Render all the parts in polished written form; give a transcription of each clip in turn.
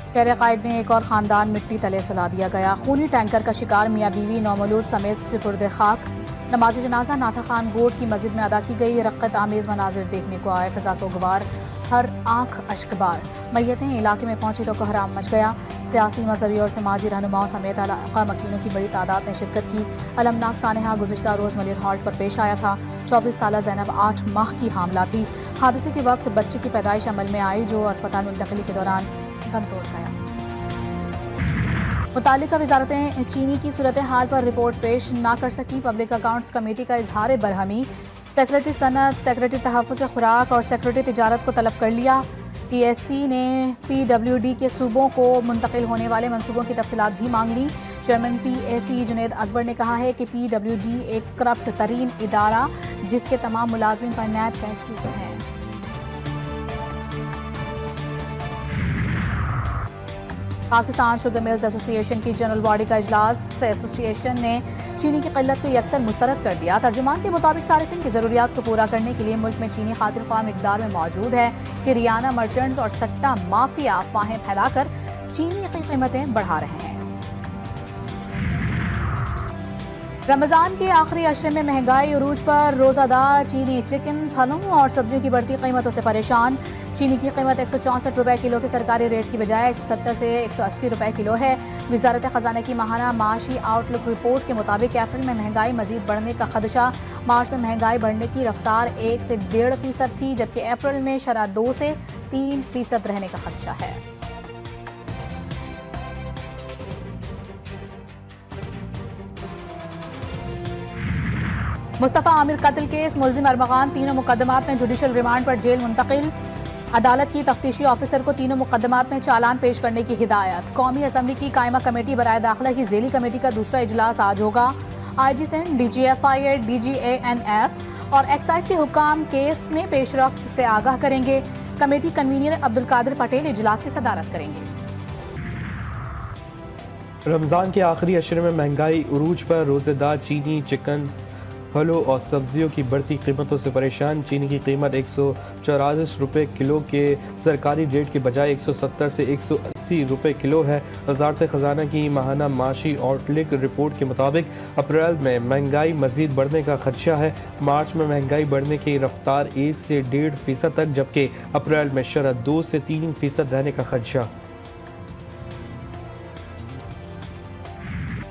शहर कायद में एक और ख़ानदान मिट्टी तले सुला दिया गया। खूनी टैंकर का शिकार मियाँ बीवी नौमौलूद समेत सुपुर्द खाक। नमाज जनाजा नाथा खान गोड की मस्जिद में अदा की गई। रक़्क़त आमेज़ मनाजिर देखने को आए, फ़िज़ा सोगवार, हर आँख अश्कबार। मैयतें इलाके में पहुंची तो कोहराम मच गया। सियासी, मजहबी और समाजी रहनुमाओं समेत इलाका मकीनों की बड़ी तादाद ने शिरकत की। अलमनाक सानहा गुज़िश्ता रोज़ मलिर हॉल्ट पर पेश आया था। 24 साला ज़ैनब 8 माह की हामला थी। हादसे के वक्त बच्चे की पैदाइश अमल में आई, जो अस्पताल मुंतकिली के दौरान दम तोड़ गया। मुतालिका वजारतें चीनी की सूरत हाल पर रिपोर्ट पेश न कर सकी। पब्लिक अकाउंट्स कमेटी का इजहार बरहमी। सेक्रेटरी सनत, सेक्रेटरी तहफ़्फ़ुज़ खुराक और सेक्रेटरी तिजारत को तलब कर लिया। PSC ने PWD के सूबों को मुंतकिल होने वाले मनसूबों की तफसीलात भी मांग ली। चेयरमैन PAC जुनैद अकबर ने कहा है कि PWD एक करप्ट तरीन इदारा जिसके तमाम मुलाजमीन पर नैब बेसिस हैं। पाकिस्तान शुगर मिल्स एसोसिएशन की जनरल बॉडी का इजलास। एसोसिएशन ने चीनी की किल्लत को यकसन मुस्तरद कर दिया। तर्जुमान के मुताबिक सारिफिन की ज़रूरियात को पूरा करने के लिए मुल्क में चीनी खातिर ख्वाह मिकदार में मौजूद है कि रियाना मर्चेंट्स और सट्टा माफिया अफवाहें फैलाकर चीनी की कीमतें बढ़ा रहे हैं। रमज़ान के आखिरी अशरे में महंगाई उरूज पर। रोज़ादार चीनी, चिकन, फलों और सब्जियों की बढ़ती कीमतों से परेशान। चीनी की कीमत 164 रुपए किलो के सरकारी रेट की बजाय 170 से 180 रुपए किलो है। वजारत खजाना की माहाना माशी आउटलुक रिपोर्ट के मुताबिक अप्रैल में महंगाई मजीद बढ़ने का खदशा। मार्च में महंगाई बढ़ने की रफ्तार 1 से 1.5% थी, जबकि अप्रैल में शरह 2 से 3% रहने का खदशा है। मुस्तफ़ा आमिर कत्ल केस। मुल्जिम अरमगान तीनों मुकदमात में जुडिशल रिमांड पर जेल मुंतकिल। अदालत की तफ्तीशी ऑफिसर को तीनों मुकदमात में चालान पेश करने की हिदायत। कौमी असम्बली की कायमा कमेटी बराए दाखिला की जेली कमेटी का दूसरा इजलास आज होगा। IG सिंध, DGFI, DGANF और एक्साइज के हुक्काम केस में पेशरफ्त से आगाह करेंगे। कमेटी कन्वीनर अब्दुल कादिर पटेल इजलास की सदारत करेंगे। रमज़ान के आखिरी अशरे में महंगाई उरूज पर। रोज़ेदार चीनी, चिकन, फलों और सब्जियों की बढ़ती कीमतों से परेशान। चीनी की कीमत 144 रुपये किलो के सरकारी रेट के बजाय 170 से 180 रुपये किलो है। वजारत खजाना की माहाना माशी आउटलुक रिपोर्ट के मुताबिक अप्रैल में महंगाई मजीद बढ़ने का खदशा है। मार्च में महंगाई बढ़ने की रफ्तार 1 से 1.5% तक, जबकि अप्रैल में शरह 2 से 3% रहने का खदशा।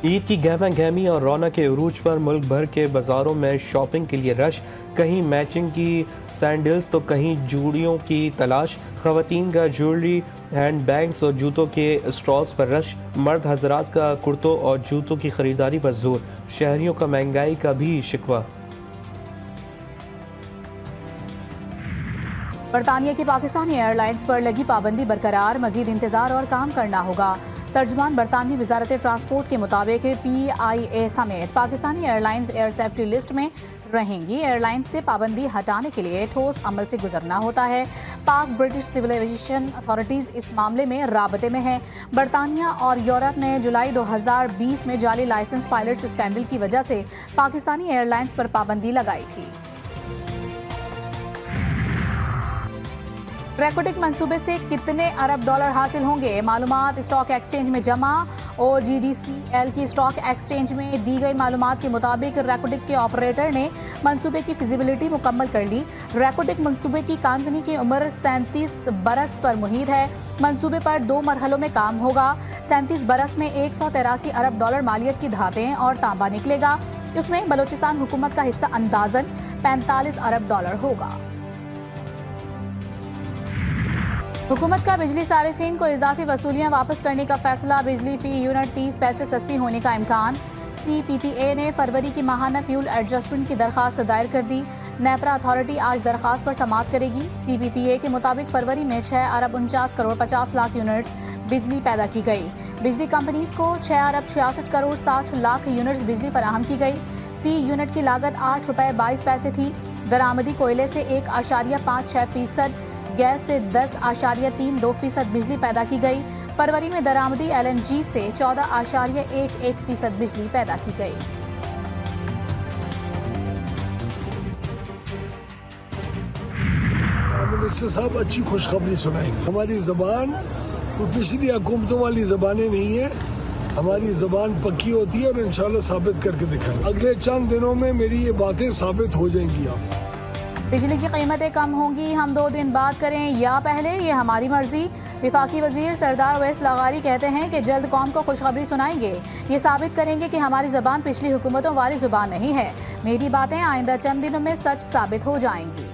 ईद की गहमा गहमी और रौनक के उरूज पर मुल्क भर के बाजारों में शॉपिंग के लिए रश। कहीं मैचिंग की सैंडल्स तो कहीं जूड़ियों की तलाश। ख़वातीन का ज्वेलरी, हैंड बैग्स और जूतों के स्टॉल्स पर रश। मर्द हजरात का कुर्तों और जूतों की खरीदारी पर जोर। शहरियों का महंगाई का भी शिकवा। बरतानिया की पाकिस्तानी एयरलाइंस पर लगी पाबंदी बरकरार। मजीद इंतजार और काम करना होगा। तर्जुमान बरतानवी वजारत ट्रांसपोर्ट के मुताबिक PIA समेत Pakistani airlines air safety list में रहेंगी। एयरलाइंस से पाबंदी हटाने के लिए ठोस अमल से गुजरना होता है। पाक ब्रिटिश सिविल एविएशन अथॉरिटीज इस मामले में राबते में है। बरतानिया और यूरोप ने जुलाई 2020 में जाली लाइसेंस पायलट्स स्कैंडल की वजह से पाकिस्तानी एयरलाइंस पर पाबंदी लगाई थी। रैकोटिक मंसूबे से कितने अरब डॉलर हासिल होंगे? मालूमात स्टॉक एक्सचेंज में जमा। OGDCL की स्टॉक एक्सचेंज में दी गई मालूमात के मुताबिक रैकोटिक के ऑपरेटर ने मंसूबे की फिजिबिलिटी मुकम्मल कर ली। रैकोटिक मंसूबे की कंपनी की उम्र 37 बरस पर मुहित है। मंसूबे पर 2 मरहलों में काम होगा। 37 बरस में 183 अरब डॉलर मालियत की धातें और तांबा निकलेगा। इसमें बलोचिस्तान हुकूमत का हिस्सा अंदाजन 45 अरब डॉलर होगा। हुकूमत का बिजली सारिफिन को इजाफी वसूलियाँ वापस करने का फैसला। बिजली फी यूनिट 30 पैसे सस्ती होने का इम्कान। CPPA ने फरवरी की माहाना फ्यूल एडजस्टमेंट की दरखास्त दायर कर दी। नेपरा अथॉरिटी आज दरखास्त पर समाअत करेगी। CPPA के मुताबिक फरवरी में 6 अरब 49 करोड़ 50 लाख यूनिट्स बिजली पैदा की गई। बिजली कंपनीज को 6 अरब 66 करोड़ 60 लाख यूनिट्स बिजली फराहम की गई। फी यूनिट की लागत 8 रुपये 22 पैसे थी। दरामदी कोयले से 1.56%, गैस से 10.32% बिजली पैदा की गई। फरवरी में दरामदी LNG से 14.11% बिजली पैदा की गई। मिनिस्टर साहब अच्छी खुशखबरी सुनाएंगे। हमारी ज़बान वो पिछली हुकूमतों वाली ज़बानें नहीं है। हमारी ज़बान पक्की होती है और इंशाल्लाह साबित करके दिखाएंगे। अगले चंद दिनों में मेरी ये बातें साबित हो जाएंगी। आप बिजली की कीमतें कम होंगी, हम 2 दिन बाद करें या पहले, ये हमारी मर्जी। विफाकी वजीर सरदार अवैस लगारी कहते हैं कि जल्द कौम को खुशखबरी सुनाएंगे। ये साबित करेंगे कि हमारी ज़बान पिछली हुकूमतों वाली ज़ुबान नहीं है। मेरी बातें आइंदा चंद दिनों में सच साबित हो जाएंगी।